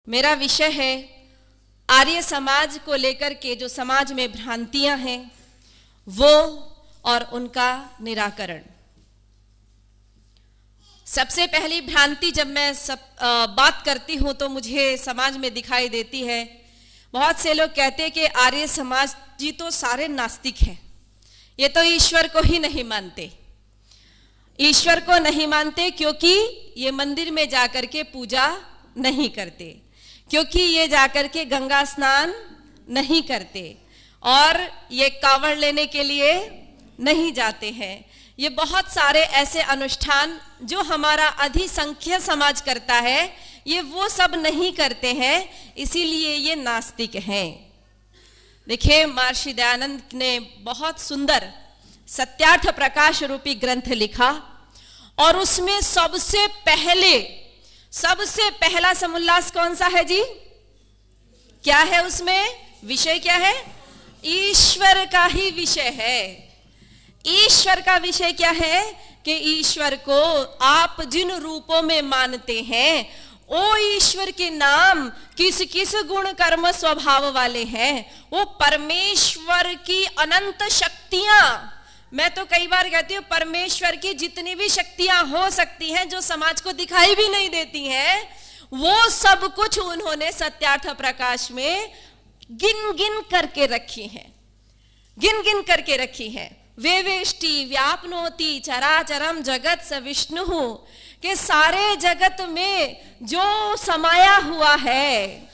मेरा विषय है आर्य समाज को लेकर के जो समाज में भ्रांतियां हैं वो और उनका निराकरण। सबसे पहली भ्रांति जब मैं बात करती हूं तो मुझे समाज में दिखाई देती है, बहुत से लोग कहते हैं कि आर्य समाज जी तो सारे नास्तिक हैं, ये तो ईश्वर को ही नहीं मानते। ईश्वर को नहीं मानते क्योंकि ये मंदिर में जाकर के पूजा नहीं करते, क्योंकि ये जाकर के गंगा स्नान नहीं करते और ये कांवड़ लेने के लिए नहीं जाते हैं। ये बहुत सारे ऐसे अनुष्ठान जो हमारा अधिसंख्य समाज करता है ये वो सब नहीं करते हैं, इसीलिए ये नास्तिक हैं। देखिए, महर्षि दयानंद ने बहुत सुंदर सत्यार्थ प्रकाश रूपी ग्रंथ लिखा और उसमें सबसे पहला समुल्लास कौन सा है जी? क्या है उसमें? विषय क्या है? ईश्वर का ही विषय है। ईश्वर का विषय क्या है कि ईश्वर को आप जिन रूपों में मानते हैं वो ईश्वर के नाम किस किस गुण कर्म स्वभाव वाले हैं, वो परमेश्वर की अनंत शक्तियां, मैं तो कई बार कहती हूँ परमेश्वर की जितनी भी शक्तियां हो सकती हैं जो समाज को दिखाई भी नहीं देती हैं, वो सब कुछ उन्होंने सत्यार्थ प्रकाश में गिन गिन करके रखी है। वेवेष्टि व्यापनोति चराचरम जगत स विष्णु, के सारे जगत में जो समाया हुआ है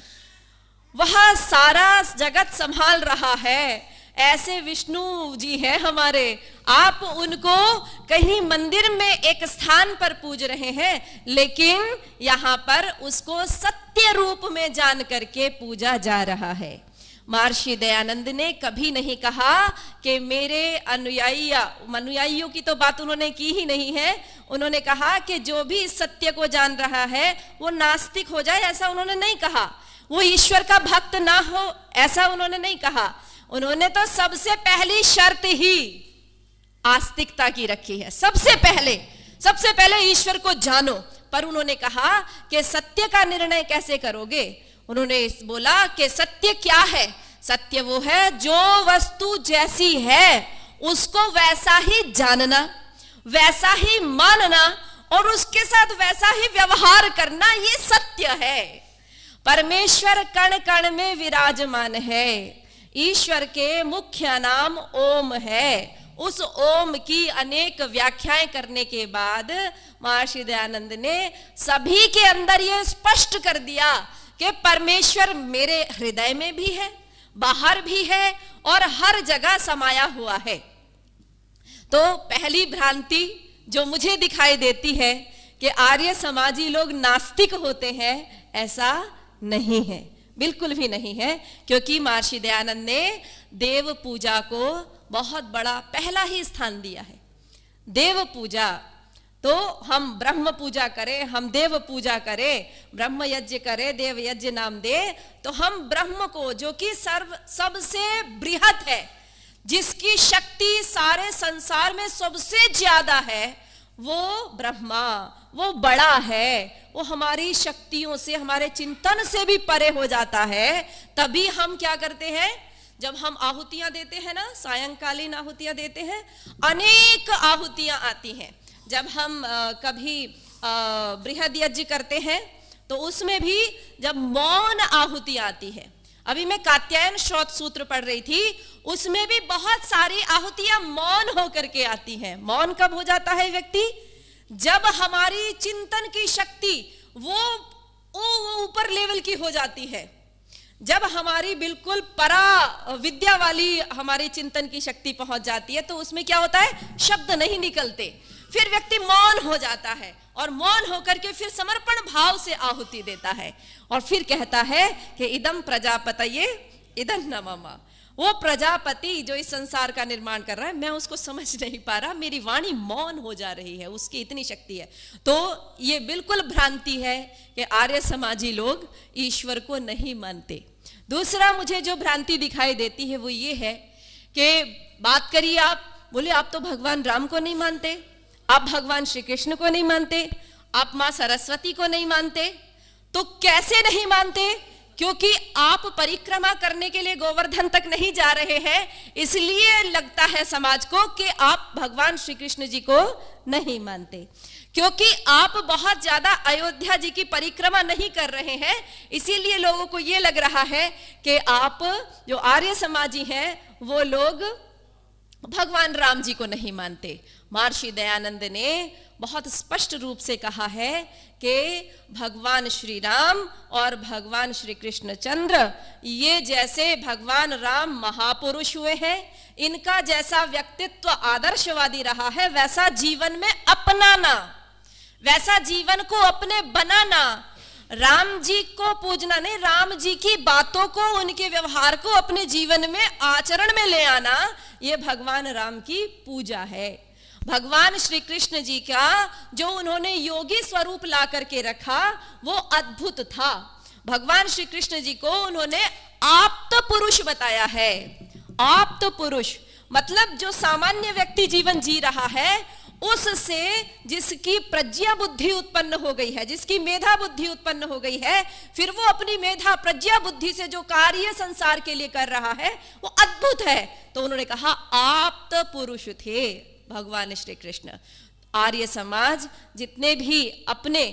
वह सारा जगत संभाल रहा है। ऐसे विष्णु जी हैं हमारे, आप उनको कहीं मंदिर में एक स्थान पर पूज रहे हैं, लेकिन यहाँ पर उसको सत्य रूप में जान करके पूजा जा रहा है। महर्षि दयानंद ने कभी नहीं कहा कि मेरे अनुयायियों की तो बात उन्होंने की ही नहीं है। उन्होंने कहा कि जो भी इस सत्य को जान रहा है वो नास्तिक हो जाए, ऐसा उन्होंने नहीं कहा। वो ईश्वर का भक्त ना हो, ऐसा उन्होंने नहीं कहा। उन्होंने तो सबसे पहली शर्त ही आस्तिकता की रखी है। सबसे पहले ईश्वर को जानो, पर उन्होंने कहा कि सत्य का निर्णय कैसे करोगे? उन्होंने बोला कि सत्य क्या है? सत्य वो है जो वस्तु जैसी है उसको वैसा ही जानना, वैसा ही मानना और उसके साथ वैसा ही व्यवहार करना, ये सत्य है। परमेश्वर कण कण में विराजमान है। ईश्वर के मुख्य नाम ओम है। उस ओम की अनेक व्याख्याएं करने के बाद महर्षि दयानंद ने सभी के अंदर यह स्पष्ट कर दिया कि परमेश्वर मेरे हृदय में भी है, बाहर भी है और हर जगह समाया हुआ है। तो पहली भ्रांति जो मुझे दिखाई देती है कि आर्य समाजी लोग नास्तिक होते हैं, ऐसा नहीं है, बिल्कुल भी नहीं है, क्योंकि महर्षि दयानंद ने देव पूजा को बहुत बड़ा पहला ही स्थान दिया है। देव पूजा तो हम ब्रह्म पूजा करें, हम देव पूजा करें, ब्रह्म यज्ञ करें, देव यज्ञ नाम दे, तो हम ब्रह्म को जो कि सबसे बृहत है, जिसकी शक्ति सारे संसार में सबसे ज्यादा है, वो ब्रह्मा, वो बड़ा है, वो हमारी शक्तियों से, हमारे चिंतन से भी परे हो जाता है। तभी हम क्या करते हैं, जब हम आहुतियां देते हैं ना, सायंकालीन आहुतियां देते हैं, अनेक आहुतियां आती हैं। जब हम कभी बृहद यज्ञ करते हैं तो उसमें भी जब मौन आहुति आती है, अभी मैं कात्यायन श्रोत सूत्र पढ़ रही थी, उसमें भी बहुत सारी आहुतियां मौन होकर के आती हैं। मौन कब हो जाता है व्यक्ति? जब हमारी चिंतन की शक्ति वो ऊपर लेवल की हो जाती है, जब हमारी बिल्कुल परा विद्या वाली हमारी चिंतन की शक्ति पहुंच जाती है, तो उसमें क्या होता है, शब्द नहीं निकलते, फिर व्यक्ति मौन हो जाता है और मौन होकर के फिर समर्पण भाव से आहुति देता है और फिर कहता है कि इदम प्रजापतये इदं नमः। वो प्रजापति जो इस संसार का निर्माण कर रहा है, मैं उसको समझ नहीं पा रहा, मेरी वाणी मौन हो जा रही है, उसकी इतनी शक्ति है। तो ये बिल्कुल भ्रांति है कि आर्य समाजी लोग ईश्वर को नहीं मानते। दूसरा मुझे जो भ्रांति दिखाई देती है वो ये है कि बात करिए, आप बोले आप तो भगवान राम को नहीं मानते, आप भगवान श्री कृष्ण को नहीं मानते, आप मां सरस्वती को नहीं मानते, तो कैसे नहीं मानते? क्योंकि आप परिक्रमा करने के लिए गोवर्धन तक नहीं जा रहे हैं, इसलिए लगता है समाज को कि आप भगवान श्री कृष्ण जी को नहीं मानते। क्योंकि आप बहुत ज्यादा अयोध्या जी की परिक्रमा नहीं कर रहे हैं, इसीलिए लोगों को यह लग रहा है कि आप जो आर्य समाजी हैं वो लोग भगवान राम जी को नहीं मानते। महर्षि दयानंद ने बहुत स्पष्ट रूप से कहा है कि भगवान श्री राम और भगवान श्री कृष्णचंद्र ये जैसे भगवान राम महापुरुष हुए हैं, इनका जैसा व्यक्तित्व आदर्शवादी रहा है, वैसा जीवन में अपनाना, वैसा जीवन को अपने बनाना, राम जी को पूजना नहीं, राम जी की बातों को, उनके व्यवहार को अपने जीवन में आचरण में ले आना, ये भगवान राम की पूजा है। भगवान श्री कृष्ण जी का जो उन्होंने योगी स्वरूप ला करके रखा वो अद्भुत था। भगवान श्री कृष्ण जी को उन्होंने आप्त पुरुष बताया है। आप्त पुरुष मतलब जो सामान्य व्यक्ति जीवन जी रहा है उससे जिसकी प्रज्ञा बुद्धि उत्पन्न हो गई है, जिसकी मेधा बुद्धि उत्पन्न हो गई है, फिर वो अपनी मेधा प्रज्ञा बुद्धि से जो कार्य संसार के लिए कर रहा है वो अद्भुत है। तो उन्होंने कहा आप्त पुरुष थे भगवान श्री कृष्ण। आर्य समाज जितने भी अपने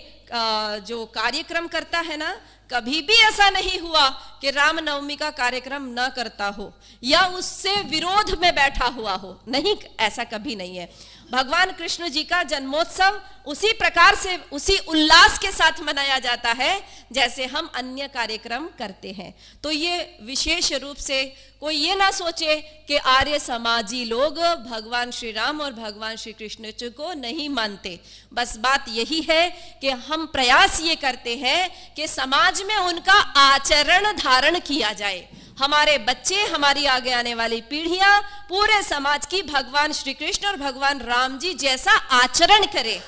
जो कार्यक्रम करता है ना, कभी भी ऐसा नहीं हुआ कि रामनवमी का कार्यक्रम न करता हो या उससे विरोध में बैठा हुआ हो, नहीं, ऐसा कभी नहीं है। भगवान कृष्ण जी का जन्मोत्सव उसी प्रकार से, उसी उल्लास के साथ मनाया जाता है जैसे हम अन्य कार्यक्रम करते हैं। तो ये विशेष रूप से कोई ये ना सोचे कि आर्य समाजी लोग भगवान श्री राम और भगवान श्री कृष्ण जी को नहीं मानते। बस बात यही है कि हम प्रयास ये करते हैं कि समाज में उनका आचरण धारण किया जाए। हमारे बच्चे, हमारी आगे आने वाली पीढ़ियां पूरे समाज की भगवान श्री कृष्ण और भगवान राम जी जैसा आचरण करें।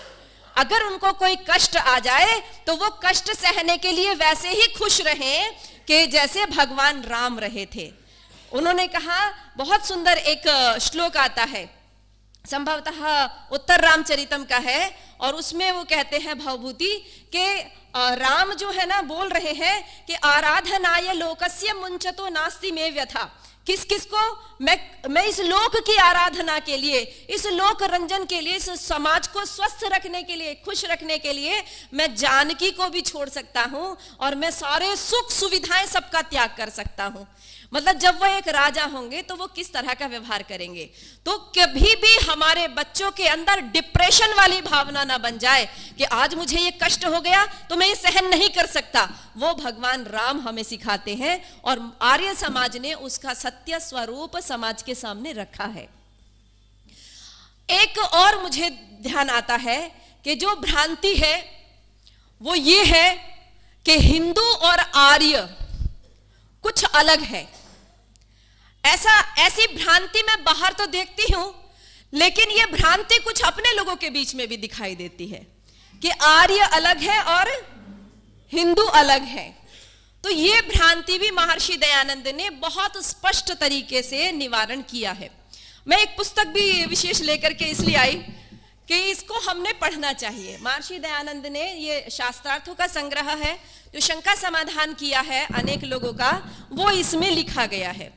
अगर उनको कोई कष्ट आ जाए तो वो कष्ट सहने के लिए वैसे ही खुश रहें कि जैसे भगवान राम रहे थे। उन्होंने कहा, बहुत सुंदर एक श्लोक आता है, संभवतः उत्तर रामचरितम का है, और उसमें वो कहते हैं भवभूति के राम जो है ना बोल रहे हैं कि आराधनाय लोकस्य मुंचतो नास्ति में व्यथा। किस किस को? मैं इस लोक की आराधना के लिए, इस लोक रंजन के लिए, इस समाज को स्वस्थ रखने के लिए, खुश रखने के लिए मैं जानकी को भी छोड़ सकता हूं और मैं सारे सुख सुविधाएं सबका त्याग कर सकता हूं। मतलब जब वो एक राजा होंगे तो वो किस तरह का व्यवहार करेंगे। तो कभी भी हमारे बच्चों के अंदर डिप्रेशन वाली भावना ना बन जाए कि आज मुझे ये कष्ट हो गया तो मैं ये सहन नहीं कर सकता। वो भगवान राम हमें सिखाते हैं और आर्य समाज ने उसका सत्य स्वरूप समाज के सामने रखा है। एक और मुझे ध्यान आता है कि जो भ्रांति है वो ये है कि हिंदू और आर्य कुछ अलग है। ऐसी भ्रांति मैं बाहर तो देखती हूं, लेकिन ये भ्रांति कुछ अपने लोगों के बीच में भी दिखाई देती है कि आर्य अलग है और हिंदू अलग है। तो ये भ्रांति भी महर्षि दयानंद ने बहुत स्पष्ट तरीके से निवारण किया है। मैं एक पुस्तक भी विशेष लेकर के इसलिए आई कि इसको हमने पढ़ना चाहिए। महर्षि दयानंद ने ये शास्त्रार्थों का संग्रह है, जो शंका समाधान किया है अनेक लोगों का, वो इसमें लिखा गया है।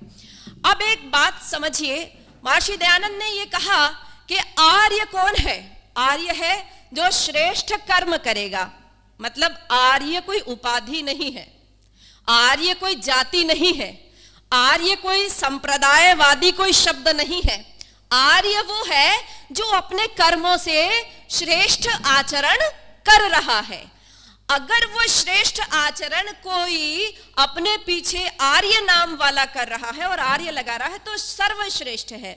अब एक बात समझिए, महर्षि दयानंद ने ये कहा कि आर्य कौन है? आर्य है जो श्रेष्ठ कर्म करेगा। मतलब आर्य कोई उपाधि नहीं है, आर्य कोई जाति नहीं है, आर्य कोई संप्रदायवादी कोई शब्द नहीं है। आर्य वो है जो अपने कर्मों से श्रेष्ठ आचरण कर रहा है। अगर वो श्रेष्ठ आचरण कोई अपने पीछे आर्य नाम वाला कर रहा है और आर्य लगा रहा है तो सर्वश्रेष्ठ है।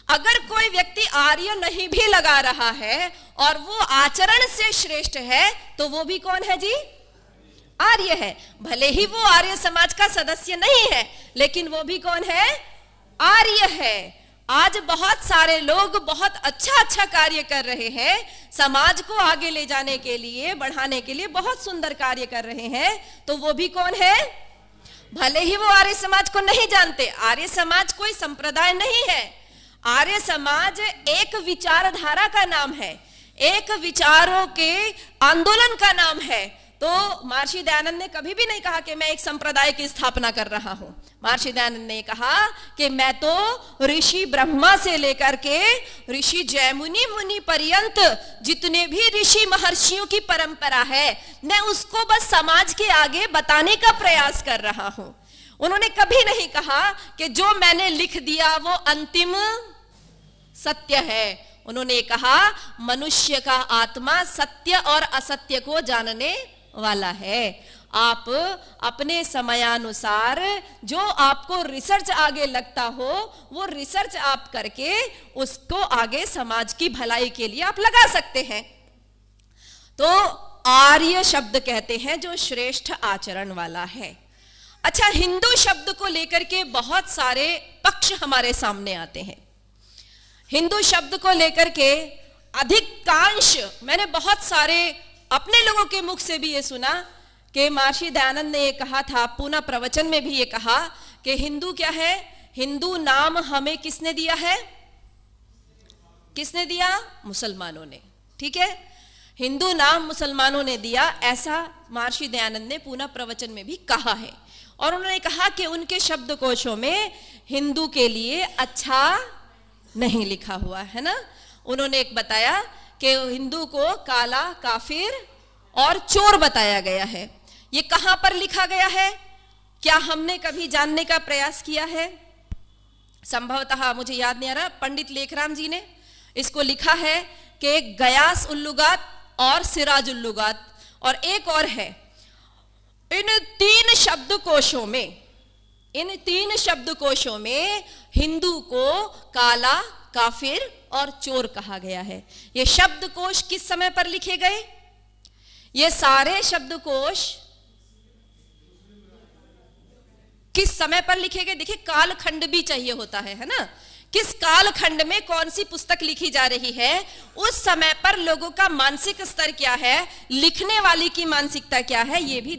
अगर कोई व्यक्ति आर्य नहीं भी लगा रहा है और वो आचरण से श्रेष्ठ है तो वो भी कौन है जी? आर्य है। भले ही वो आर्य समाज का सदस्य नहीं है, लेकिन वो भी कौन है? आर्य है। आज बहुत सारे लोग बहुत अच्छा कार्य कर रहे हैं, समाज को आगे ले जाने के लिए, बढ़ाने के लिए बहुत सुंदर कार्य कर रहे हैं, तो वो भी कौन है? भले ही वो आर्य समाज को नहीं जानते। आर्य समाज कोई संप्रदाय नहीं है। आर्य समाज एक विचारधारा का नाम है, एक विचारों के आंदोलन का नाम है तो महर्षि दयानंद ने कभी भी नहीं कहा कि मैं एक संप्रदाय की स्थापना कर रहा हूं। महर्षि दयानंद ने कहा कि मैं तो ऋषि ब्रह्मा से लेकर के ऋषि जयमुनि मुनि पर्यंत जितने भी ऋषि महर्षियों की परंपरा है, मैं उसको बस समाज के आगे बताने का प्रयास कर रहा हूं। उन्होंने कभी नहीं कहा कि जो मैंने लिख दिया वो अंतिम सत्य है। उन्होंने कहा मनुष्य का आत्मा सत्य और असत्य को जानने वाला है। आप अपने समयानुसार जो आपको रिसर्च आगे लगता हो वो रिसर्च आप करके उसको आगे समाज की भलाई के लिए आप लगा सकते हैं। तो आर्य शब्द कहते हैं जो श्रेष्ठ आचरण वाला है। अच्छा, हिंदू शब्द को लेकर के बहुत सारे पक्ष हमारे सामने आते हैं। हिंदू शब्द को लेकर के अधिकांश मैंने बहुत सारे अपने लोगों के मुख से भी ये सुना कि महर्षि दयानंद ने ये कहा था, पूना प्रवचन में भी ये कहा कि हिंदू क्या है, हिंदू नाम हमें किसने दिया है, किसने दिया, मुसलमानों ने। ठीक है, हिंदू नाम मुसलमानों ने दिया, ऐसा महर्षि दयानंद ने पूना प्रवचन में भी कहा है। और उन्होंने कहा कि उनके शब्दकोशों में हिंदू के लिए अच्छा नहीं लिखा हुआ है ना। उन्होंने एक बताया कि हिंदू को काला, काफिर और चोर बताया गया है। ये कहां पर लिखा गया है, क्या हमने कभी जानने का प्रयास किया है? संभवतः मुझे याद नहीं आ रहा, पंडित लेखराम जी ने इसको लिखा है कि गयास उल्लुगात और सिराज उल्लुगात और एक और है। इन तीन शब्दकोशों में हिंदू को काला, काफिर और चोर कहा गया है। ये शब्दकोश किस समय पर लिखे गए? ये सारे शब्दकोश किस समय पर लिखे गए? देखिए, कालखंड भी चाहिए होता है ना। किस कालखंड में कौन सी पुस्तक लिखी जा रही है, उस समय पर लोगों का मानसिक स्तर क्या है, लिखने वाली की मानसिकता क्या है, ये भी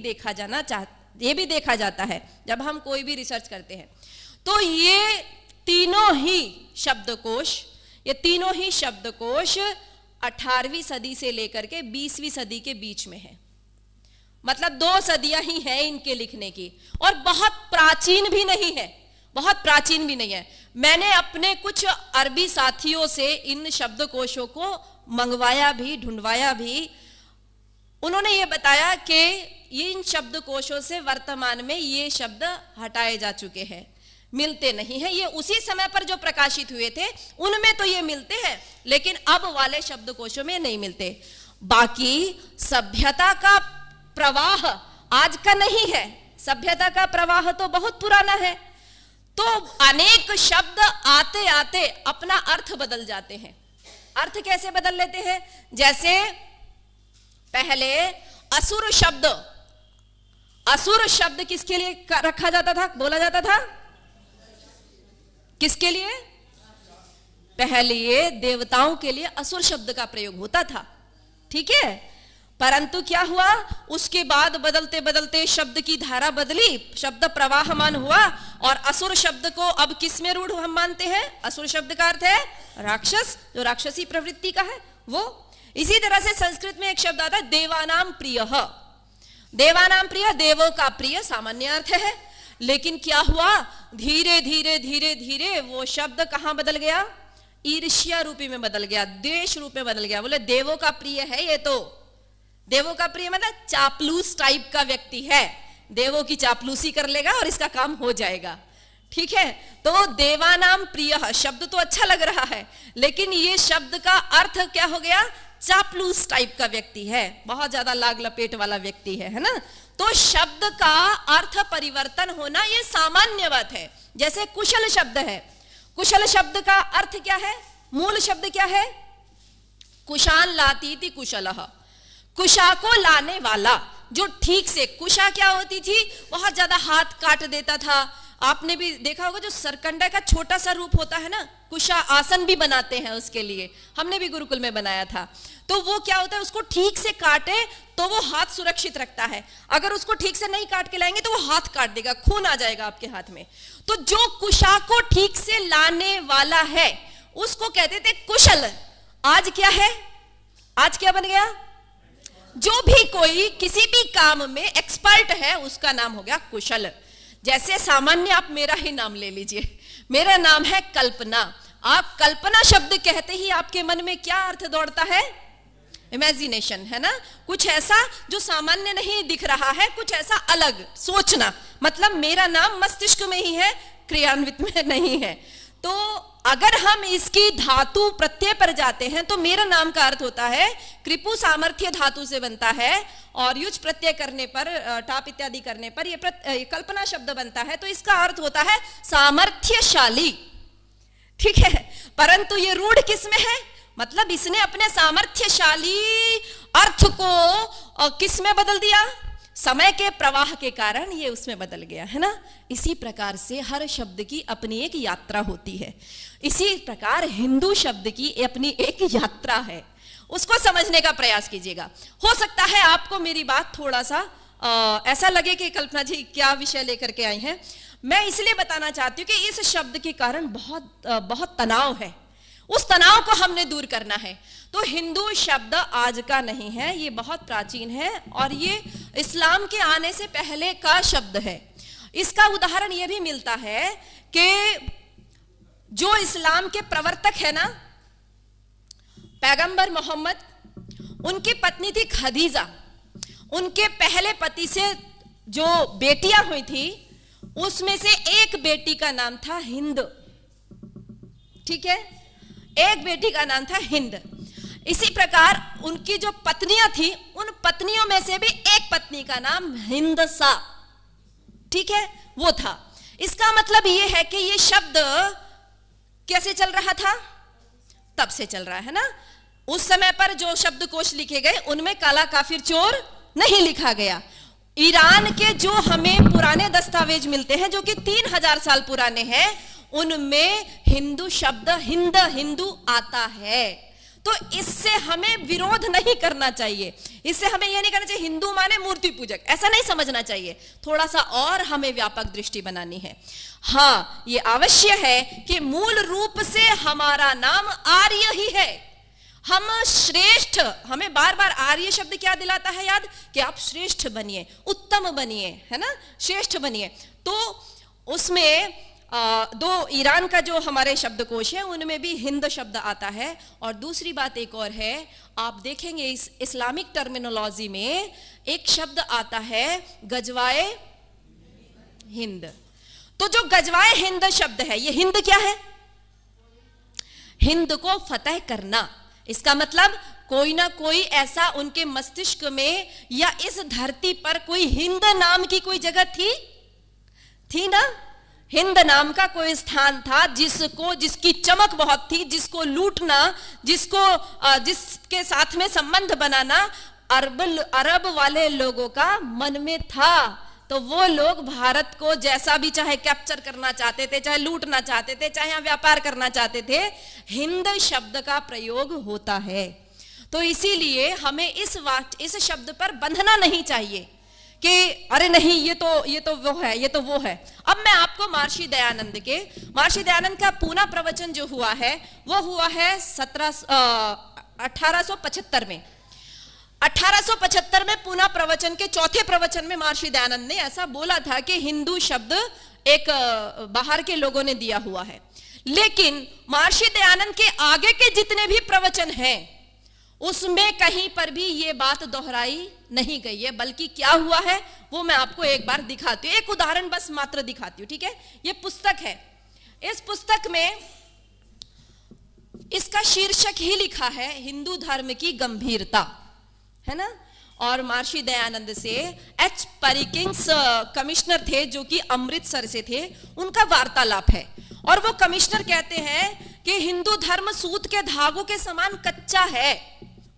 देखा जाता है जब हम कोई भी रिसर्च करते हैं। तो ये तीनों ही शब्दकोश 18वीं सदी से लेकर के 20वीं सदी के बीच में है। मतलब 2 सदियां ही हैं इनके लिखने की, और बहुत प्राचीन भी नहीं है। मैंने अपने कुछ अरबी साथियों से इन शब्दकोशों को मंगवाया भी, ढूंढवाया भी। उन्होंने ये बताया कि इन शब्दकोशों से वर्तमान में ये शब्द हटाए जा चुके हैं, मिलते नहीं हैं। ये उसी समय पर जो प्रकाशित हुए थे उनमें तो ये मिलते हैं, लेकिन अब वाले शब्दकोशों में नहीं मिलते। बाकी सभ्यता का प्रवाह आज का नहीं है, सभ्यता का प्रवाह तो बहुत पुराना है। तो अनेक शब्द आते आते अपना अर्थ बदल जाते हैं। अर्थ कैसे बदल लेते हैं? जैसे पहले असुर शब्द किसके लिए रखा जाता था, बोला जाता था? किसके लिए? पहले ये देवताओं के लिए असुर शब्द का प्रयोग होता था। ठीक है, परंतु क्या हुआ, उसके बाद बदलते बदलते शब्द की धारा बदली, शब्द प्रवाहमान हुआ, और असुर शब्द को अब किस में रूढ़ हम मानते हैं? असुर शब्द का अर्थ है राक्षस, जो राक्षसी प्रवृत्ति का है वो। इसी तरह से संस्कृत में एक शब्द आता है देवानाम प्रियः। देवानाम प्रिय, देवों का प्रिय सामान्य अर्थ है। लेकिन क्या हुआ, धीरे धीरे वो शब्द कहां बदल गया? ईर्ष्या रूपी में बदल गया, द्वेष रूप में बदल गया। बोले देवों का प्रिय है ये, तो देवों का प्रिय मतलब चापलूस टाइप का व्यक्ति है, देवों की चापलूसी कर लेगा और इसका काम हो जाएगा। ठीक है, तो देवानाम प्रिय शब्द तो अच्छा लग रहा है, लेकिन ये शब्द का अर्थ क्या हो गया? चापलूस टाइप का व्यक्ति है, बहुत ज्यादा लाग लपेट वाला व्यक्ति है ना। तो शब्द का अर्थ परिवर्तन होना ये सामान्य बात है। जैसे कुशल शब्द है, कुशल शब्द का अर्थ क्या है? मूल शब्द क्या है? कुशान लातीति कुशलः, कुशा को लाने वाला, जो ठीक से, कुशा क्या होती थी? बहुत ज्यादा हाथ काट देता था। आपने भी देखा होगा जो सरकंडा का छोटा सा रूप होता है ना, कुशा आसन भी बनाते हैं उसके लिए, हमने भी गुरुकुल में बनाया था। तो वो क्या होता है, उसको ठीक से काटे तो वो हाथ सुरक्षित रखता है, अगर उसको ठीक से नहीं काट के लाएंगे तो वो हाथ काट देगा, खून आ जाएगा आपके हाथ में। तो जो कुशा को ठीक से लाने वाला है उसको कहते थे कुशल। आज क्या है? आज क्या बन गया? जो भी कोई किसी भी काम में एक्सपर्ट है उसका नाम हो गया कुशल। जैसे सामान्य आप मेरा ही नाम ले लीजिए, मेरा नाम है कल्पना। आप कल्पना शब्द कहते ही आपके मन में क्या अर्थ दौड़ता है? इमेजिनेशन, है ना? कुछ ऐसा जो सामान्य नहीं दिख रहा है, कुछ ऐसा अलग सोचना। मतलब मेरा नाम मस्तिष्क में ही है, क्रियान्वित में नहीं है। तो अगर हम इसकी धातु प्रत्यय पर जाते हैं तो मेरा नाम का अर्थ होता है कृपु, सामर्थ्य धातु से बनता है, और युज प्रत्यय करने पर, टाप इत्यादि करने पर ये कल्पना शब्द बनता है। तो इसका अर्थ होता है सामर्थ्यशाली, ठीक है। परंतु ये रूढ़ किसमें है? मतलब इसने अपने सामर्थ्यशाली अर्थ को किस में बदल दिया? समय के प्रवाह के कारण ये उसमें बदल गया, है ना? इसी प्रकार से हर शब्द की अपनी एक यात्रा होती है। इसी प्रकार हिंदू शब्द की अपनी एक यात्रा है, उसको समझने का प्रयास कीजिएगा। हो सकता है आपको मेरी बात थोड़ा सा ऐसा लगे कि कल्पना जी क्या विषय लेकर के आई हैं। मैं इसलिए बताना चाहती हूँ कि इस शब्द के कारण बहुत तनाव है, उस तनाव को हमने दूर करना है। तो हिंदू शब्द आज का नहीं है, ये बहुत प्राचीन है और ये इस्लाम के आने से पहले का शब्द है। इसका उदाहरण ये भी मिलता है कि जो इस्लाम के प्रवर्तक है ना, पैगंबर मोहम्मद, उनकी पत्नी थी खदीजा। उनके पहले पति से जो बेटियां हुई थी उसमें से एक बेटी का नाम था हिंद, ठीक है, एक बेटी का नाम था हिंद। इसी प्रकार उनकी जो पत्नियां थी, उन पत्नियों में से भी एक पत्नी का नाम हिंदसा, ठीक है, वो था। इसका मतलब ये है कि ये शब्द कैसे चल रहा था? तब से चल रहा है ना। उस समय पर जो शब्दकोश लिखे गए उनमें काला काफिर चोर नहीं लिखा गया। ईरान के जो हमें पुराने दस्तावेज मिलते हैं जो कि 3000 साल पुराने हैं, उनमें हिंदू शब्द हिंदू आता है। तो इससे हमें विरोध नहीं करना चाहिए, इससे हमें यह नहीं करना चाहिए हिंदू माने मूर्ति पूजक, ऐसा नहीं समझना चाहिए। थोड़ा सा और हमें व्यापक दृष्टि बनानी है। हाँ, ये अवश्य है कि मूल रूप से हमारा नाम आर्य ही है। हम श्रेष्ठ, हमें बार बार आर्य शब्द क्या दिलाता है याद? कि आप श्रेष्ठ बनिए, उत्तम बनिए, है ना, श्रेष्ठ बनिए। तो उसमें दो ईरान का जो हमारे शब्दकोश है उनमें भी हिंद शब्द आता है। और दूसरी बात एक और है, आप देखेंगे इस इस्लामिक टर्मिनोलॉजी में एक शब्द आता है गजवाए हिंद। तो जो गजवाए हिंद शब्द है, ये हिंद क्या है? हिंद को फतह करना। इसका मतलब कोई ना कोई ऐसा उनके मस्तिष्क में या इस धरती पर कोई हिंद नाम की कोई जगह थी ना, हिंद नाम का कोई स्थान था जिसकी चमक बहुत थी, जिसको लूटना, जिसके साथ में संबंध बनाना अरब वाले लोगों का मन में था। तो वो लोग भारत को जैसा भी चाहे कैप्चर करना चाहते थे, चाहे लूटना चाहते थे, चाहे यहाँ व्यापार करना चाहते थे, हिंद शब्द का प्रयोग होता है। तो इसीलिए हमें इस शब्द पर बंधना नहीं चाहिए कि अरे नहीं ये तो वो है, ये तो वो है। अब मैं आपको महर्षि दयानंद का पूना प्रवचन जो हुआ है वो हुआ है 1875 में। 1875 में पूना प्रवचन के चौथे प्रवचन में महर्षि दयानंद ने ऐसा बोला था कि हिंदू शब्द एक बाहर के लोगों ने दिया हुआ है। लेकिन महर्षि दयानंद के आगे के जितने भी प्रवचन हैं उसमें कहीं पर भी ये बात दोहराई नहीं गई है, बल्कि क्या हुआ है वो मैं आपको एक बार दिखाती हूँ, एक उदाहरण बस मात्र दिखाती हूँ, ठीक है। ये पुस्तक है, इस पुस्तक में इसका शीर्षक ही लिखा है हिंदू धर्म की गंभीरता, है ना। और महर्षि दयानंद से एच परिकिंग्स कमिश्नर थे जो कि अमृतसर से थे, उनका वार्तालाप है। और वो कमिश्नर कहते हैं कि हिंदू धर्म सूत के धागों के समान कच्चा है।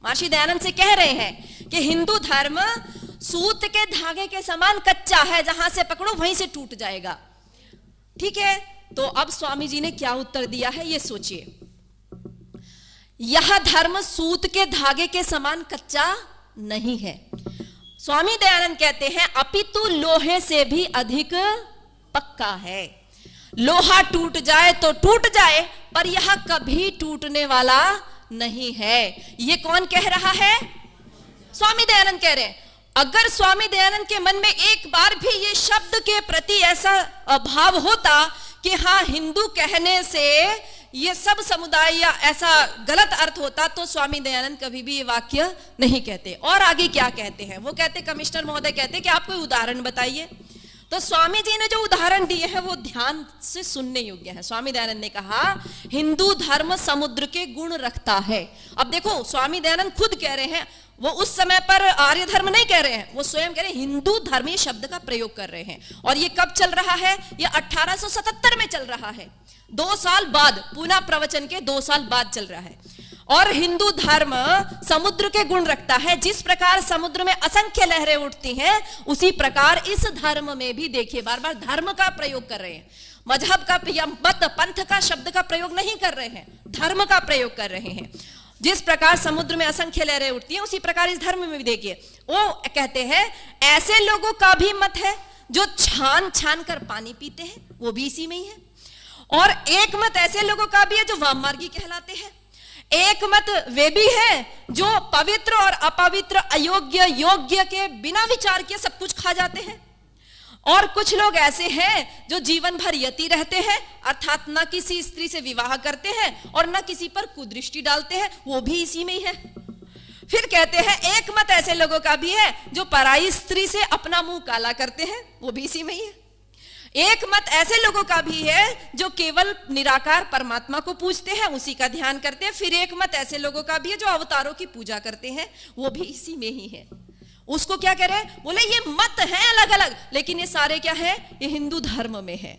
महर्षि दयानंद से कह रहे हैं कि हिंदू धर्म सूत के धागे के समान कच्चा है, जहां से पकड़ो वहीं से टूट जाएगा, ठीक है। तो अब स्वामी जी ने क्या उत्तर दिया है ये सोचिए। यह धर्म सूत के धागे के समान कच्चा नहीं है। स्वामी दयानंद कहते हैं अपितु लोहे से भी अधिक पक्का है। लोहा टूट जाए तो टूट जाए, पर यह कभी टूटने वाला नहीं है। ये कौन कह रहा है? स्वामी दयानंद कह रहे हैं, अगर स्वामी दयानंद के मन में एक बार भी ये शब्द के प्रति ऐसा भाव होता कि हाँ हिंदू कहने से ये सब समुदाय या ऐसा गलत अर्थ होता, तो स्वामी दयानंद कभी भी ये वाक्य नहीं कहते। और आगे क्या कहते हैं, वो कहते, कमिश्नर महोदय कहते कि आप कोई उदाहरण बताइए। तो स्वामी जी ने जो उदाहरण दिए हैं वो ध्यान से सुनने योग्य है। स्वामी दयानंद ने कहा हिंदू धर्म समुद्र के गुण रखता है। अब देखो स्वामी दयानंद खुद कह रहे हैं, वो उस समय पर आर्य धर्म नहीं कह रहे हैं, वो स्वयं कह रहे हैं हिंदू धर्म, ये शब्द का प्रयोग कर रहे हैं। और ये कब चल रहा है, ये 1877 में चल रहा है, 2 साल बाद, पुनः प्रवचन के 2 साल बाद चल रहा है। और हिंदू धर्म समुद्र के गुण रखता है। जिस प्रकार समुद्र में असंख्य लहरें उठती हैं, उसी प्रकार इस धर्म में भी, देखिए बार बार धर्म का प्रयोग कर रहे हैं, मजहब का या मत पंथ का शब्द का प्रयोग नहीं कर रहे हैं, धर्म का प्रयोग कर रहे हैं। जिस प्रकार समुद्र में असंख्य लहरें उठती हैं, उसी प्रकार इस धर्म में भी देखिए, वो कहते हैं ऐसे लोगों का भी मत है जो छान छान कर पानी पीते हैं, वो भी इसी में ही है। और एक मत ऐसे लोगों का भी है जो वाममार्गी कहलाते हैं। एक मत वे भी है जो पवित्र और अपवित्र, अयोग्य योग्य के बिना विचार किए सब कुछ खा जाते हैं। और कुछ लोग ऐसे हैं जो जीवन भर यति रहते हैं, अर्थात न किसी स्त्री से विवाह करते हैं और न किसी पर कुदृष्टि डालते हैं, वो भी इसी में ही है। फिर कहते हैं एक मत ऐसे लोगों का भी है जो पराई स्त्री से अपना मुंह काला करते हैं, वो भी इसी में ही है। एक मत ऐसे लोगों का भी है जो केवल निराकार परमात्मा को पूजते हैं, उसी का ध्यान करते हैं। फिर एक मत ऐसे लोगों का भी है जो अवतारों की पूजा करते हैं, वो भी इसी में ही है। उसको क्या कह रहे हैं, बोले ये मत हैं अलग अलग, लेकिन ये सारे क्या है, ये हिंदू धर्म में है।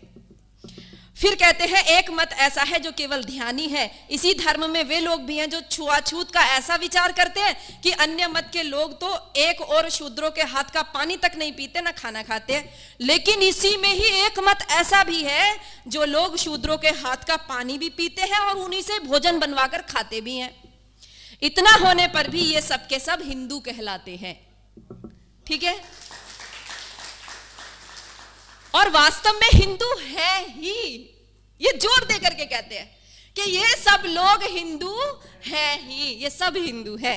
फिर कहते हैं एक मत ऐसा है जो केवल ध्यानी है। इसी धर्म में वे लोग भी हैं जो छुआछूत का ऐसा विचार करते हैं कि अन्य मत के लोग तो एक और शूद्रों के हाथ का पानी तक नहीं पीते, ना खाना खाते। लेकिन इसी में ही एक मत ऐसा भी है जो लोग शूद्रों के हाथ का पानी भी पीते हैं और उन्हीं से भोजन बनवाकर खाते भी हैं। इतना होने पर भी ये सब के सब हिंदू कहलाते हैं। ठीक है, और वास्तव में हिंदू है ही, ये जोर दे करके कहते हैं कि ये सब लोग हिंदू है ही, ये सब हिंदू है,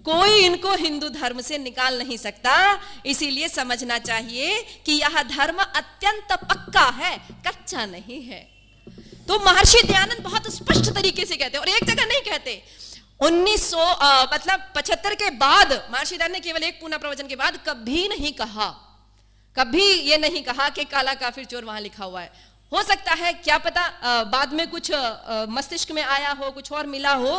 कोई इनको हिंदू धर्म से निकाल नहीं सकता। इसीलिए समझना चाहिए कि यह धर्म अत्यंत पक्का है, कच्चा नहीं है। तो महर्षि दयानंद बहुत स्पष्ट तरीके से कहते हैं, और एक जगह नहीं कहते। 1975 के बाद महर्षि दयानंद ने केवल एक पुनः प्रवचन के बाद कभी नहीं कहा, कभी ये नहीं कहा कि काला काफिर चोर वहां लिखा हुआ है। हो सकता है, क्या पता बाद में कुछ मस्तिष्क में आया हो, कुछ और मिला हो।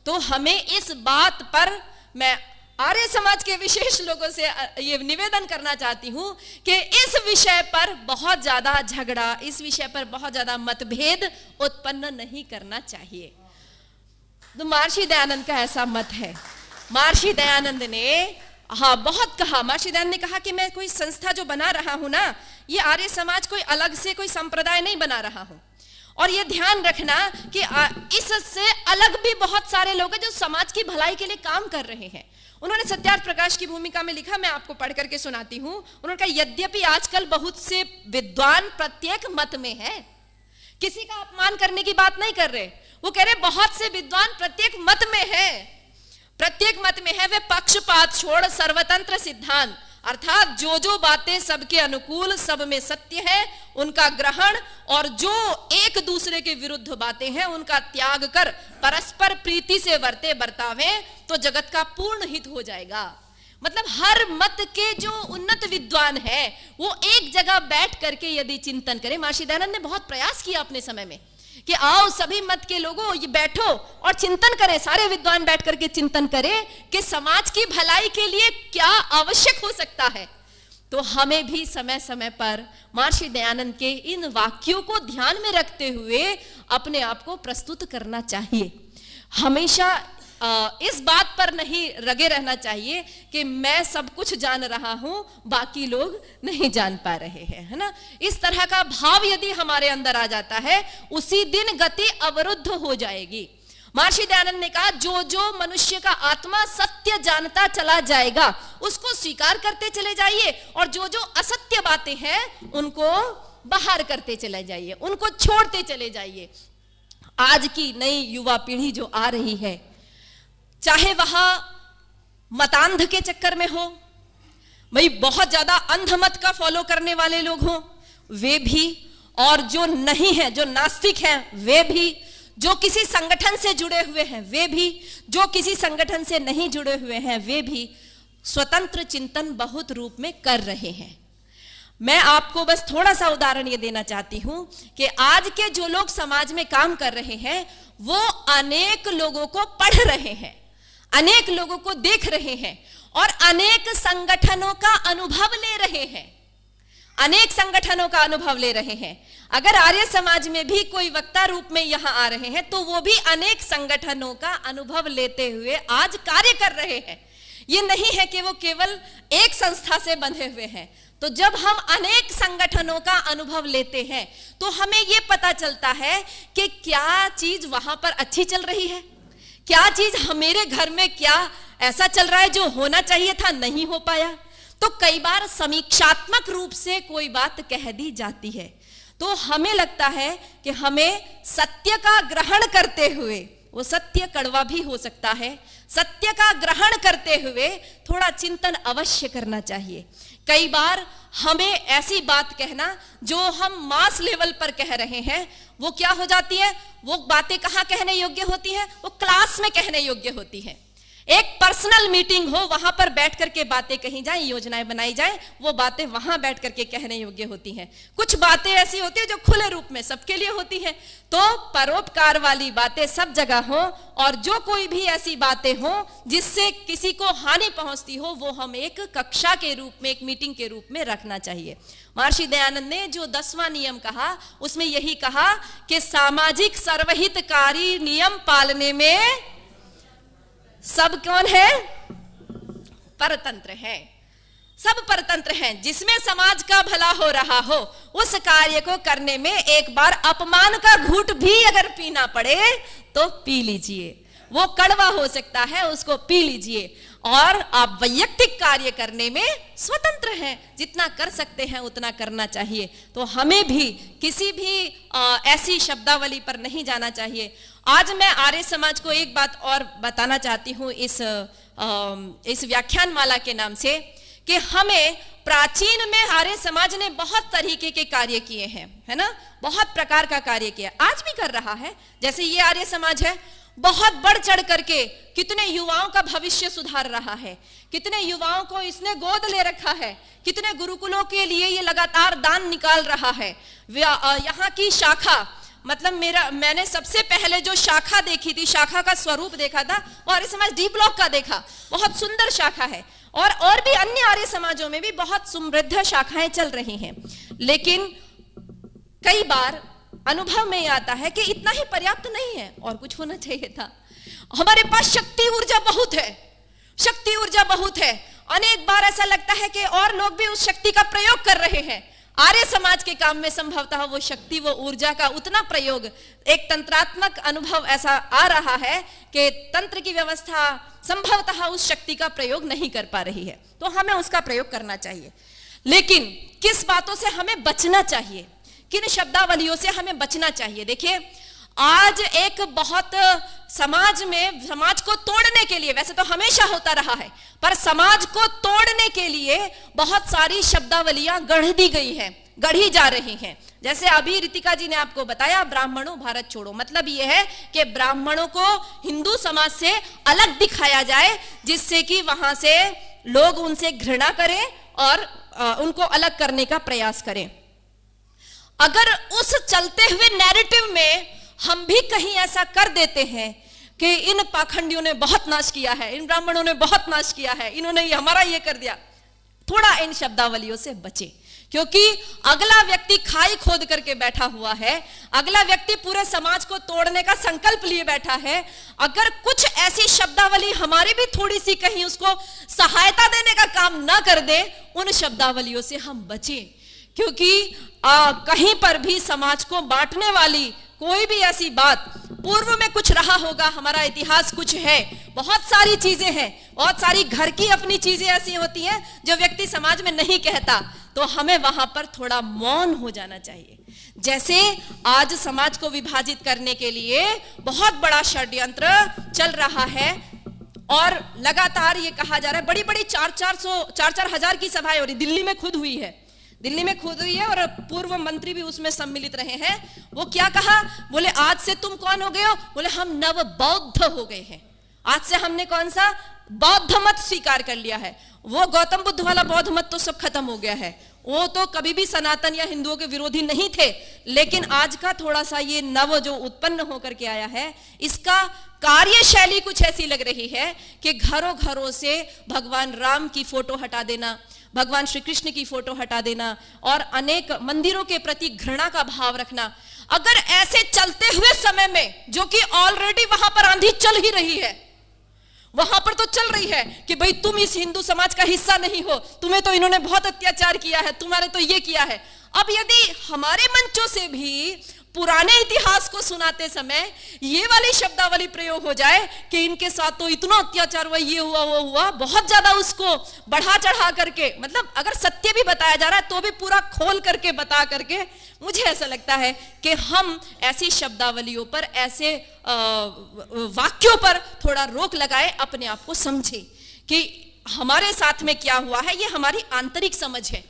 तो हमें इस बात पर मैं आर्य समाज के विशेष लोगों से ये निवेदन करना चाहती हूं कि इस विषय पर बहुत ज्यादा झगड़ा, इस विषय पर बहुत ज्यादा मतभेद उत्पन्न नहीं करना चाहिए। तो महर्षि दयानंद का ऐसा मत है। महर्षि दयानंद ने बहुत कहा, महर्षि दयानंद ने कहा कि मैं कोई संस्था जो बना रहा हूं ना, ये आर्य समाज कोई अलग से कोई संप्रदाय नहीं बना रहा हूं। और ये ध्यान रखना कि इससे अलग भी बहुत सारे लोग हैं जो समाज की भलाई के लिए काम कर रहे हैं। उन्होंने सत्यार्थ प्रकाश की भूमिका में लिखा, मैं आपको पढ़ करके सुनाती हूं। उन्होंने कहा यद्यपि आजकल बहुत से विद्वान प्रत्येक मत में है, किसी का अपमान करने की बात नहीं कर रहे, वो कह रहे बहुत से विद्वान प्रत्येक मत में है, प्रत्येक मत में है। वे पक्षपात छोड़ सर्वतंत्र सिद्धांत, अर्थात जो बातें सबके अनुकूल, सब में सत्य है, उनका ग्रहण, और जो एक दूसरे के विरुद्ध बातें हैं उनका त्याग कर परस्पर प्रीति से बर्तावे तो जगत का पूर्ण हित हो जाएगा। मतलब हर मत के जो उन्नत विद्वान है वो एक जगह बैठ करके यदि चिंतन करें। महर्षि दयानंद ने बहुत प्रयास किया अपने समय में कि आओ सभी मत के लोगों ये बैठो और चिंतन करें, सारे विद्वान बैठ करके चिंतन करें कि समाज की भलाई के लिए क्या आवश्यक हो सकता है। तो हमें भी समय समय पर महर्षि दयानंद के इन वाक्यों को ध्यान में रखते हुए अपने आप को प्रस्तुत करना चाहिए। हमेशा इस बात पर नहीं लगे रहना चाहिए कि मैं सब कुछ जान रहा हूं, बाकी लोग नहीं जान पा रहे हैं, है ना। इस तरह का भाव यदि हमारे अंदर आ जाता है, उसी दिन गति अवरुद्ध हो जाएगी। महर्षि दयानंद ने कहा जो मनुष्य का आत्मा सत्य जानता चला जाएगा उसको स्वीकार करते चले जाइए, और जो असत्य बातें हैं उनको बाहर करते चले जाइए, उनको छोड़ते चले जाइए। आज की नई युवा पीढ़ी जो आ रही है, चाहे वह मतांध के चक्कर में हो, भाई बहुत ज्यादा अंध मत का फॉलो करने वाले लोग हो, वे भी, और जो नहीं है, जो नास्तिक हैं वे भी, जो किसी संगठन से जुड़े हुए हैं वे भी, जो किसी संगठन से नहीं जुड़े हुए हैं वे भी स्वतंत्र चिंतन बहुत रूप में कर रहे हैं। मैं आपको बस थोड़ा सा उदाहरण ये देना चाहती हूं कि आज के जो लोग समाज में काम कर रहे हैं वो अनेक लोगों को पढ़ रहे हैं, अनेक लोगों को देख रहे हैं और अनेक संगठनों का अनुभव ले रहे हैं, अनेक संगठनों का अनुभव ले रहे हैं। अगर आर्य समाज में भी कोई वक्ता रूप में यहां आ रहे हैं तो वो भी अनेक संगठनों का अनुभव लेते हुए आज कार्य कर रहे हैं। ये नहीं है कि वो केवल एक संस्था से बंधे हुए हैं। तो जब हम अनेक संगठनों का अनुभव लेते हैं तो हमें ये पता चलता है कि क्या चीज वहां पर अच्छी चल रही है, क्या चीज मेरे घर में क्या ऐसा चल रहा है जो होना चाहिए था नहीं हो पाया। तो कई बार समीक्षात्मक रूप से कोई बात कह दी जाती है तो हमें लगता है कि हमें सत्य का ग्रहण करते हुए, वो सत्य कड़वा भी हो सकता है, सत्य का ग्रहण करते हुए थोड़ा चिंतन अवश्य करना चाहिए। कई बार हमें ऐसी बात कहना जो हम मास लेवल पर कह रहे हैं वो क्या हो जाती है, वो बातें कहाँ कहने योग्य होती है, वो क्लास में कहने योग्य होती है। एक पर्सनल मीटिंग हो, वहां पर बैठ करके बातें कही जाए, योजनाएं बनाई जाए, वो बातें वहां बैठ करके कहने योग्य होती हैं। कुछ बातें ऐसी होती है जो खुले रूप में सबके लिए होती हैं। तो परोपकार वाली बातें सब जगह हो और जो कोई भी ऐसी बातें हो जिससे किसी को हानि पहुंचती हो वो हम एक कक्षा के रूप में, एक मीटिंग के रूप में रखना चाहिए। महर्षि दयानंद ने जो 10वां नियम कहा उसमें यही कहा कि सामाजिक सर्वहितकारी नियम पालने में सब कौन है, परतंत्र है, सब परतंत्र हैं। जिसमें समाज का भला हो रहा हो उस कार्य को करने में एक बार अपमान का घूंट भी अगर पीना पड़े तो पी लीजिए, वो कड़वा हो सकता है, उसको पी लीजिए। और आप वैयक्तिक कार्य करने में स्वतंत्र हैं, जितना कर सकते हैं उतना करना चाहिए। तो हमें भी किसी भी ऐसी शब्दावली पर नहीं जाना चाहिए। आज मैं आर्य समाज को एक बात और बताना चाहती हूँ इस व्याख्यान माला के नाम से कि हमें प्राचीन में आर्य समाज ने बहुत तरीके के कार्य किए हैं, है ना, बहुत प्रकार का कार्य किया, आज भी कर रहा है। जैसे ये आर्य समाज है, बहुत बढ़ चढ़ करके कितने युवाओं का भविष्य सुधार रहा है, कितने युवाओं को इसने गोद ले रखा है, कितने गुरुकुलों के लिए ये लगातार दान निकाल रहा है। यहाँ की शाखा, मतलब मैंने सबसे पहले जो शाखा देखी थी, शाखा का स्वरूप देखा था, वो आर्य समाज डी ब्लॉक का देखा, बहुत सुंदर शाखा है। और भी अन्य आर्य समाजों में भी बहुत समृद्ध शाखाएं चल रही हैं। लेकिन कई बार अनुभव में आता है कि इतना ही पर्याप्त नहीं है, और कुछ होना चाहिए था। हमारे पास शक्ति ऊर्जा बहुत है, शक्ति ऊर्जा बहुत है। अनेक बार ऐसा लगता है कि और लोग भी उस शक्ति का प्रयोग कर रहे हैं। आर्य समाज के काम में संभवतः वो शक्ति, वो ऊर्जा का उतना प्रयोग, एक तंत्रात्मक अनुभव ऐसा आ रहा है कि तंत्र की व्यवस्था संभवतः उस शक्ति का प्रयोग नहीं कर पा रही है। तो हमें उसका प्रयोग करना चाहिए। लेकिन किस बातों से हमें बचना चाहिए, किन शब्दावलियों से हमें बचना चाहिए। देखिए, आज एक बहुत समाज को तोड़ने के लिए, वैसे तो हमेशा होता रहा है, पर समाज को तोड़ने के लिए बहुत सारी शब्दावलियां गढ़ दी गई हैं, गढ़ी जा रही हैं। जैसे अभी रितिका जी ने आपको बताया, ब्राह्मणों भारत छोड़ो, मतलब यह है कि ब्राह्मणों को हिंदू समाज से अलग दिखाया जाए, जिससे कि वहां से लोग उनसे घृणा करें और उनको अलग करने का प्रयास करें। अगर उस चलते हुए नैरेटिव में हम भी कहीं ऐसा कर देते हैं कि इन पाखंडियों ने बहुत नाश किया है, इन ब्राह्मणों ने बहुत नाश किया है, इन्होंने हमारा ये कर दिया, थोड़ा इन शब्दावलियों से बचे। क्योंकि अगला व्यक्ति खाई खोद करके बैठा हुआ है, अगला व्यक्ति पूरे समाज को तोड़ने का संकल्प लिए बैठा है। अगर कुछ ऐसी शब्दावली हमारी भी थोड़ी सी कहीं उसको सहायता देने का काम ना कर दे, उन शब्दावलियों से हम बचें। क्योंकि कहीं पर भी समाज को बांटने वाली कोई भी ऐसी बात, पूर्व में कुछ रहा होगा, हमारा इतिहास कुछ है, बहुत सारी चीजें हैं, बहुत सारी घर की अपनी चीजें ऐसी होती हैं जो व्यक्ति समाज में नहीं कहता, तो हमें वहां पर थोड़ा मौन हो जाना चाहिए। जैसे आज समाज को विभाजित करने के लिए बहुत बड़ा षड्यंत्र चल रहा है, और लगातार ये कहा जा रहा है, बड़ी बड़ी 4-4 हजार की सभाएं हो रही, दिल्ली में खुद हुई है और पूर्व मंत्री भी उसमें सम्मिलित रहे हैं। वो क्या कहा, बोले आज से तुम कौन हो गए हो, बोले हम नव बौद्ध हो गए हैं, आज से हमने कौन सा बौद्ध मत स्वीकार कर लिया है। वो गौतम बुद्ध वाला बौद्ध मत तो सब खत्म हो गया है, वो तो कभी भी सनातन या हिंदुओं के विरोधी नहीं थे, लेकिन आज का थोड़ा सा ये नव जो उत्पन्न होकर के आया है, इसका कार्यशैली कुछ ऐसी लग रही है कि घरों घरों से भगवान राम की फोटो हटा देना, भगवान श्री कृष्ण की फोटो हटा देना और अनेक मंदिरों के प्रति घृणा का भाव रखना। अगर ऐसे चलते हुए समय में, जो कि ऑलरेडी वहां पर आंधी चल ही रही है, वहां पर तो चल रही है कि भाई तुम इस हिंदू समाज का हिस्सा नहीं हो, तुम्हें तो इन्होंने बहुत अत्याचार किया है, तुम्हारे तो ये किया है। अब यदि हमारे मंचों से भी पुराने इतिहास को सुनाते समय ये वाली शब्दावली प्रयोग हो जाए कि इनके साथ तो इतना अत्याचार हुआ, ये हुआ वो हुआ, बहुत ज्यादा उसको बढ़ा चढ़ा करके, मतलब अगर सत्य भी बताया जा रहा है तो भी पूरा खोल करके बता करके, मुझे ऐसा लगता है कि हम ऐसी शब्दावलियों पर, ऐसे वाक्यों पर थोड़ा रोक लगाए, अपने आप को समझे कि हमारे साथ में क्या हुआ है। ये हमारी आंतरिक समझ है,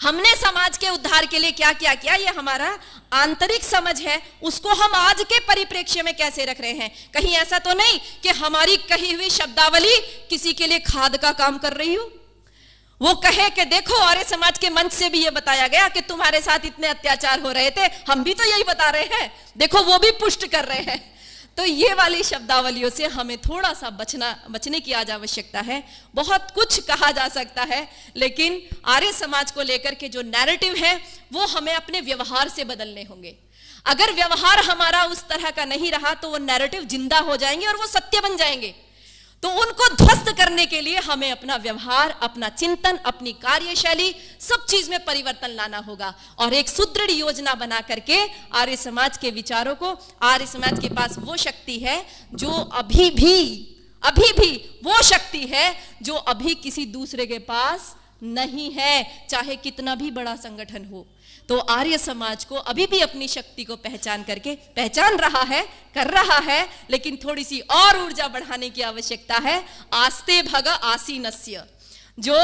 हमने समाज के उद्धार के लिए क्या क्या किया, ये हमारा आंतरिक समझ है। उसको हम आज के परिप्रेक्ष्य में कैसे रख रहे हैं। कहीं ऐसा तो नहीं कि हमारी कही हुई शब्दावली किसी के लिए खाद का काम कर रही हो, वो कहे कि देखो आर्य समाज के मंच से भी ये बताया गया कि तुम्हारे साथ इतने अत्याचार हो रहे थे, हम भी तो यही बता रहे हैं, देखो वो भी पुष्ट कर रहे हैं। तो ये वाली शब्दावलियों से हमें थोड़ा सा बचने की आज आवश्यकता है। बहुत कुछ कहा जा सकता है, लेकिन आर्य समाज को लेकर के जो नैरेटिव है वो हमें अपने व्यवहार से बदलने होंगे। अगर व्यवहार हमारा उस तरह का नहीं रहा तो वो नैरेटिव जिंदा हो जाएंगे और वो सत्य बन जाएंगे। तो उनको ध्वस्त करने के लिए हमें अपना व्यवहार, अपना चिंतन, अपनी कार्यशैली, सब चीज में परिवर्तन लाना होगा और एक सुदृढ़ योजना बना करके आर्य समाज के विचारों को, आर्य समाज के पास वो शक्ति है जो अभी भी वो शक्ति है जो अभी किसी दूसरे के पास नहीं है, चाहे कितना भी बड़ा संगठन हो। तो आर्य समाज को अभी भी अपनी शक्ति को पहचान रहा है, कर रहा है, लेकिन थोड़ी सी और ऊर्जा बढ़ाने की आवश्यकता है। आस्ते भग आसीनस्य, जो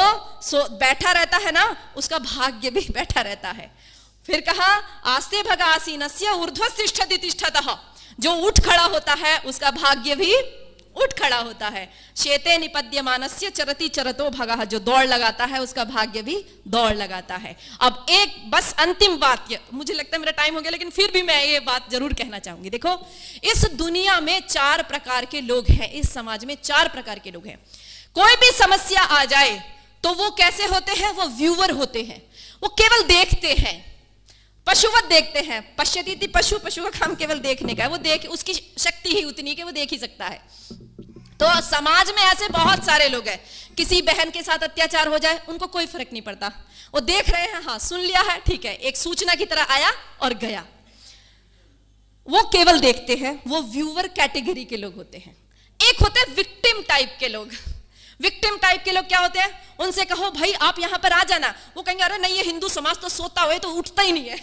बैठा रहता है ना, उसका भाग्य भी बैठा रहता है। फिर कहा आस्ते भग आसीनस्य ऊर्ध्वस्तिष्ठति तिष्ठतः, जो उठ खड़ा होता है उसका भाग्य भी उठ खड़ा होता है। शेते निपद्यमानस्य चरति चरतो भगः, जो दौड़ लगाता है उसका भाग्य भी दौड़ लगाता है। अब एक बस अंतिम वाक्य, मुझे लगता है मेरा टाइम हो गया, लेकिन फिर भी मैं ये बात जरूर कहना चाहूंगी। देखो, इस दुनिया में 4 प्रकार के लोग हैं, इस समाज में 4 प्रकार के लोग हैं। कोई भी समस्या आ जाए तो वो कैसे होते हैं, वो व्यूअर होते हैं, वो केवल देखते हैं, पशुवत देखते हैं। पश्यति पशु, पशु का काम केवल देखने का है, वो देख, उसकी शक्ति ही उतनी कि वो देख ही सकता है। तो समाज में ऐसे बहुत सारे लोग हैं, किसी बहन के साथ अत्याचार हो जाए उनको कोई फर्क नहीं पड़ता, वो देख रहे हैं, हाँ सुन लिया है, ठीक है, एक सूचना की तरह आया और गया, वो केवल देखते हैं। वो व्यूअर कैटेगरी के लोग होते हैं। एक होते हैं विक्टिम टाइप के लोग। विक्टिम टाइप के लोग क्या होते हैं, उनसे कहो भाई आप यहां पर आ जाना, वो कहेंगे अरे नहीं, ये हिंदू समाज तो सोता हुआ तो उठता ही नहीं है।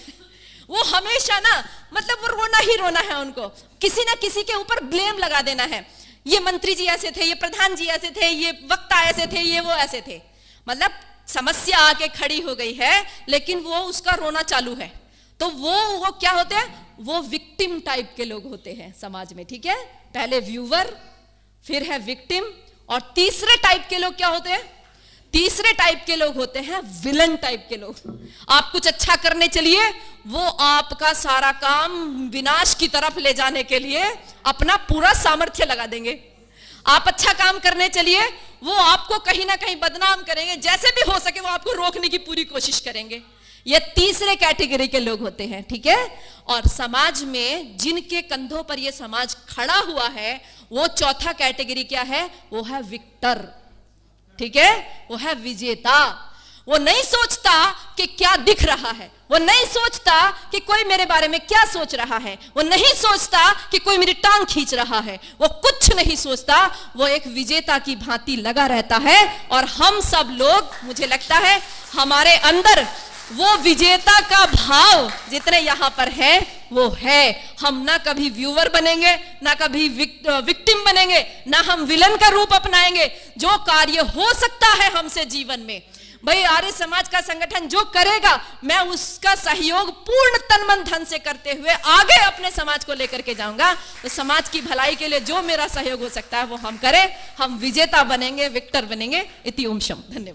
वो हमेशा ना, मतलब वो रोना ही रोना है, उनको किसी ना किसी के ऊपर ब्लेम लगा देना है। ये मंत्री जी ऐसे थे, ये प्रधान जी ऐसे थे, ये वक्ता ऐसे थे, ये वो ऐसे थे। मतलब समस्या आके खड़ी हो गई है लेकिन वो उसका रोना चालू है। तो वो क्या होते हैं, वो विक्टिम टाइप के लोग होते हैं समाज में। ठीक है, पहले व्यूअर, फिर है विक्टिम, और तीसरे टाइप के लोग क्या होते हैं, तीसरे टाइप के लोग होते हैं विलन टाइप के लोग। आप कुछ अच्छा करने चलिए, वो आपका सारा काम विनाश की तरफ ले जाने के लिए अपना पूरा सामर्थ्य लगा देंगे। आप अच्छा काम करने चलिए, वो आपको कहीं ना कहीं बदनाम करेंगे, जैसे भी हो सके वो आपको रोकने की पूरी कोशिश करेंगे। ये तीसरे कैटेगरी के लोग होते हैं। ठीक है, और समाज में जिनके कंधों पर ये समाज खड़ा हुआ है, वो चौथा कैटेगरी क्या है, वो है विक्टर। ठीक है, वो है विजेता। वो नहीं सोचता कि क्या दिख रहा है, वो नहीं सोचता कि कोई मेरे बारे में क्या सोच रहा है, वो नहीं सोचता कि कोई मेरी टांग खींच रहा है, वो कुछ नहीं सोचता, वो एक विजेता की भांति लगा रहता है। और हम सब लोग, मुझे लगता है हमारे अंदर वो विजेता का भाव जितने यहां पर है वो है। हम ना कभी व्यूअर बनेंगे, ना कभी विक्टिम बनेंगे, ना हम विलन का रूप अपनाएंगे। जो कार्य हो सकता है हमसे जीवन में, भाई आर्य समाज का संगठन जो करेगा, मैं उसका सहयोग पूर्ण तन मन धन से करते हुए आगे अपने समाज को लेकर के जाऊंगा। तो समाज की भलाई के लिए जो मेरा सहयोग हो सकता है वो हम करें। हम विजेता बनेंगे, विक्टर बनेंगे। इति ओम शम। धन्यवाद।